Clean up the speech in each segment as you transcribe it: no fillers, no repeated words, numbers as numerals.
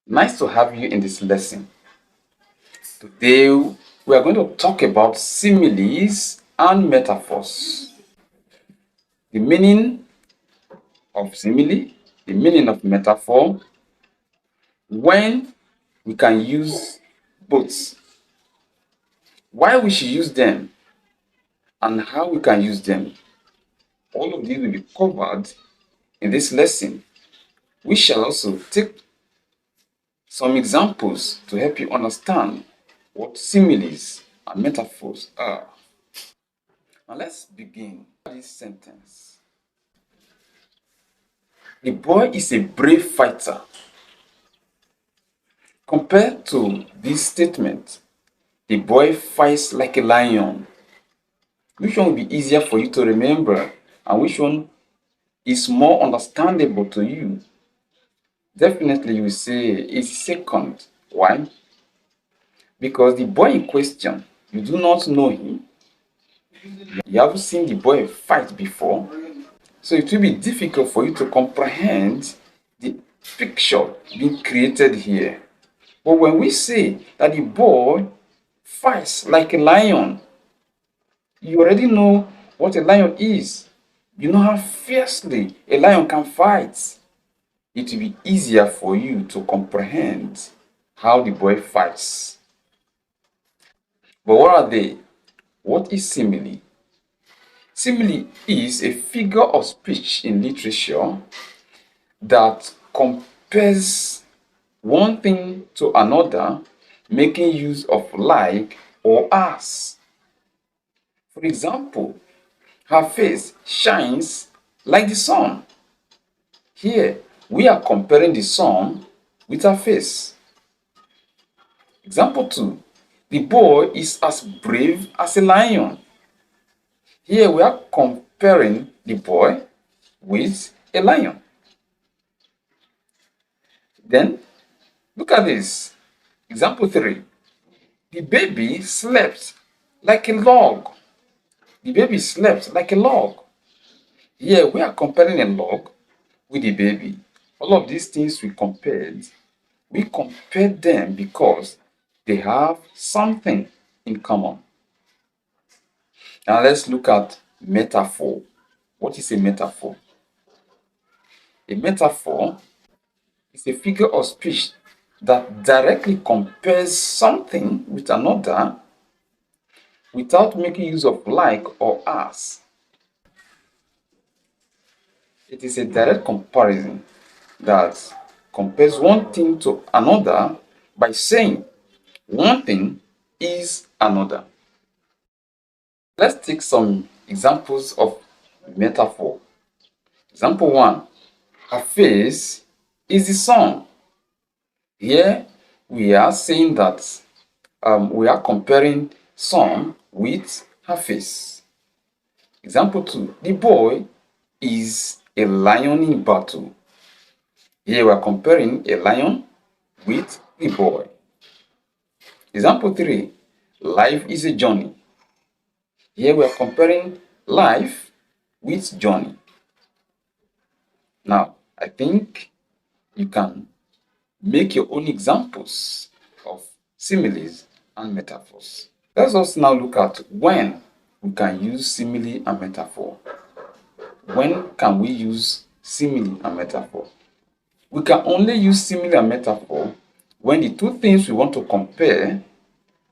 Nice to have you in this lesson. Today we are going to talk about similes and metaphors. The meaning of simile, the meaning of metaphor, when we can use both, why we should use them, and how we can use them. All of these will be covered in this lesson. We shall also take some examples to help you understand what similes and metaphors are. Now let's begin this sentence. The boy is a brave fighter. Compared to this statement, the boy fights like a lion. Which one will be easier for you to remember and which one is more understandable to you? Definitely you will say it's second. Why? Because the boy in question, you do not know him. You haven't seen the boy fight before. So it will be difficult for you to comprehend the picture being created here. But when we say that the boy fights like a lion, you already know what a lion is. You know how fiercely a lion can fight. It will be easier for you to comprehend how the boy fights. But what are they? What is simile? Simile is a figure of speech in literature that compares one thing to another, making use of like or as. For example, her face shines like the sun. Here, we are comparing the sun with her face. Example 2. The boy is as brave as a lion. Here, we are comparing the boy with a lion. Then, look at this. Example 3. The baby slept like a log. The baby slept like a log. Here, we are comparing a log with the baby. All of these things we compared them because they have something in common. Now let's look at metaphor. What is a metaphor? A metaphor is a figure of speech that directly compares something with another without making use of like or as. It is a direct comparison that compares one thing to another by saying one thing is another. Let's take some examples of metaphor. Example 1. Her face is the sun. Here we are saying that we are comparing sun with her face. Example 2. The boy is a lion in battle. Here we are comparing a lion with the boy. Example 3. Life is a journey. Here we are comparing life with journey. Now, I think you can make your own examples of similes and metaphors. Let us now look at when we can use simile and metaphor. When can we use simile and metaphor? We can only use simile and metaphor when the two things we want to compare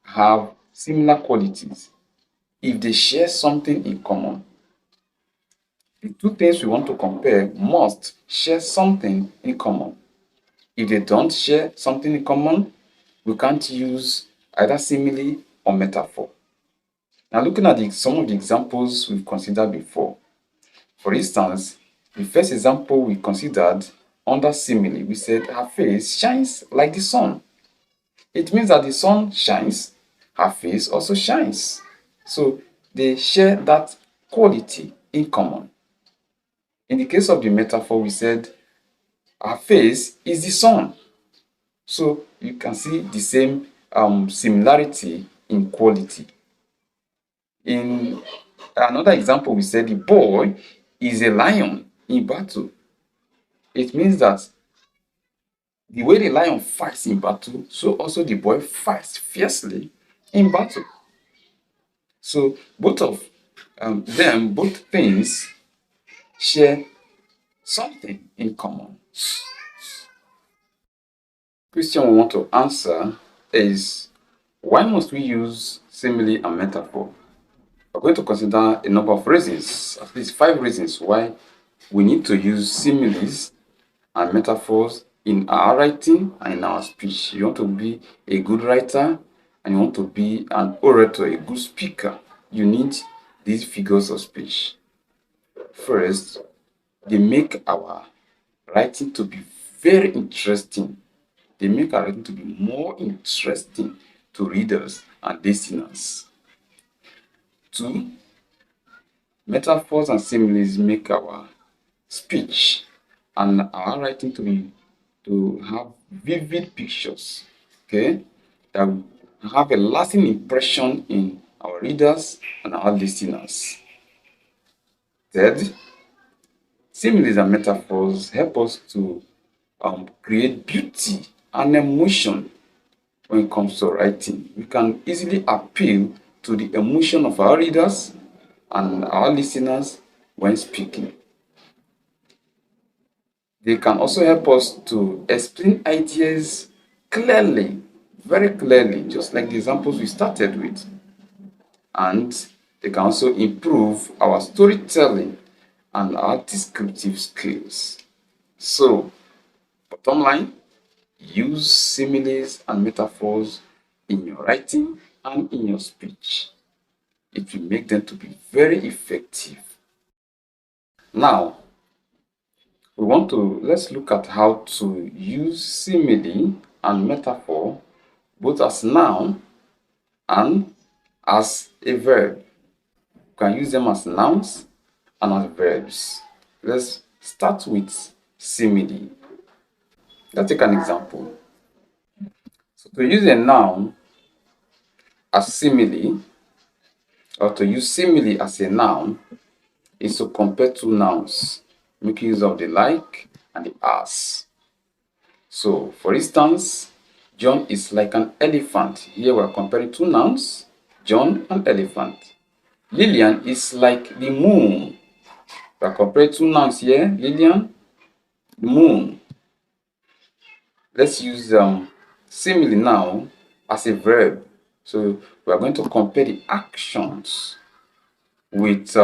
have similar qualities. If they share something in common. The two things we want to compare must share something in common. If they don't share something in common, we can't use either simile or metaphor. Now looking at some of the examples we've considered before. For instance, the first example we considered under simile, we said her face shines like the sun. It means that the sun shines, her face also shines. So they share that quality in common. In the case of the metaphor, we said her face is the sun. So you can see the same similarity in quality. In another example, we said the boy is a lion in battle. It means that The way the lion fights in battle, so also the boy fights fiercely in battle. So both of both things share something in common. Question we want to answer is, why must we use simile and metaphor? We're going to consider a number of reasons, at least 5 reasons why we need to use similes and metaphors in our writing and in our speech. You want to be a good writer and you want to be an orator, a good speaker, you need these figures of speech. First, they make our writing to be very interesting. They make our writing to be more interesting to readers and listeners. Two, metaphors and similes make our speech and our writing to have vivid pictures, okay, that will have a lasting impression in our readers and our listeners. Third, similes and metaphors help us to create beauty and emotion when it comes to writing. We can easily appeal to the emotion of our readers and our listeners when speaking. They can also help us to explain ideas clearly, very clearly, just like the examples we started with. And they can also improve our storytelling and our descriptive skills. So, bottom line, use similes and metaphors in your writing and in your speech. It will make them to be very effective. Now, let's look at how to use simile and metaphor both as noun and as a verb. You can use them as nouns and as verbs. Let's start with simile. Let's take an example. So to use a noun as simile, or to use simile as a noun, is to compare two nouns, making use of the like and the as. So, for instance, John is like an elephant. Here we are comparing two nouns, John and elephant. Lillian is like the moon. We are comparing two nouns here, Lillian, the moon. Let's use simile now as a verb. So we are going to compare the actions with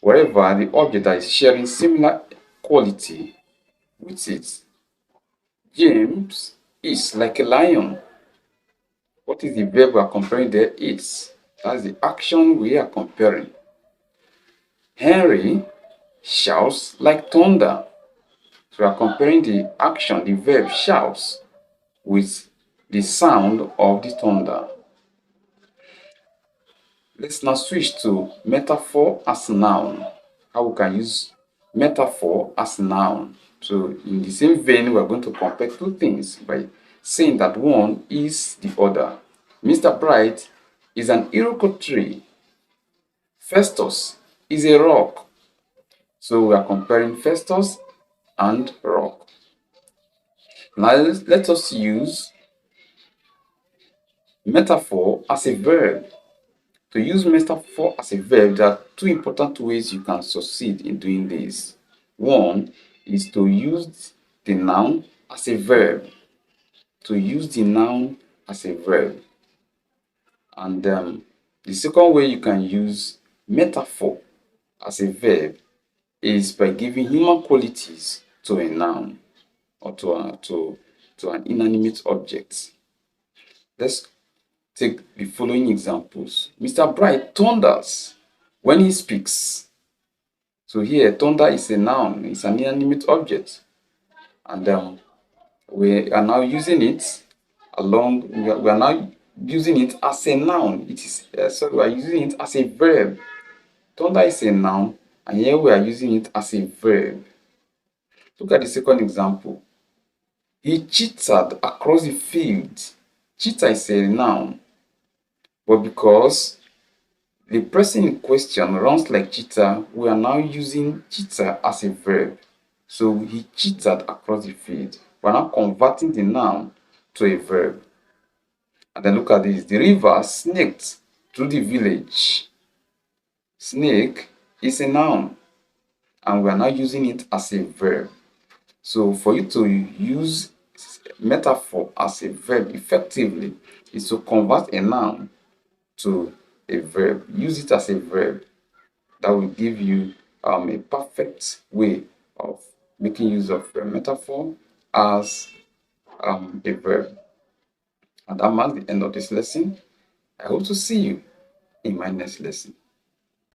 wherever the object that is sharing similar quality with it. James is like a lion. What is the verb we are comparing there? It's. That's the action we are comparing. Henry shouts like thunder. So we are comparing the action, the verb shouts, with the sound of the thunder. Let's now switch to metaphor as noun. How we can use metaphor as noun. So in the same vein, we are going to compare two things by saying that one is the other. Mr. Bright is an Iroquois tree. Festus is a rock. So we are comparing Festus and rock. Now let us use metaphor as a verb. To use metaphor as a verb, there are two important ways you can succeed in doing this. One is to use the noun as a verb. To use the noun as a verb. And the second way you can use metaphor as a verb is by giving human qualities to a noun or to an inanimate object. Let's take the following examples. Mr. Bright thunders when he speaks. So here, thunder is a noun, it's an inanimate object. And we are now using it we are now using it as a noun. It is, we are using it as a verb. Thunder is a noun, and here we are using it as a verb. Look at the second example. He cheated across the field. Cheater is a noun, but because the person in question runs like cheetah, we are now using cheetah as a verb. So he cheated across the field. We're now converting the noun to a verb. And then look at this. The river snaked through the village. Snake is a noun, and we are now using it as a verb. So for you to use metaphor as a verb effectively is to convert a noun to a verb. Use it as a verb. That will give you a perfect way of making use of a metaphor as a verb. And that marks the end of this lesson. I hope to see you in my next lesson.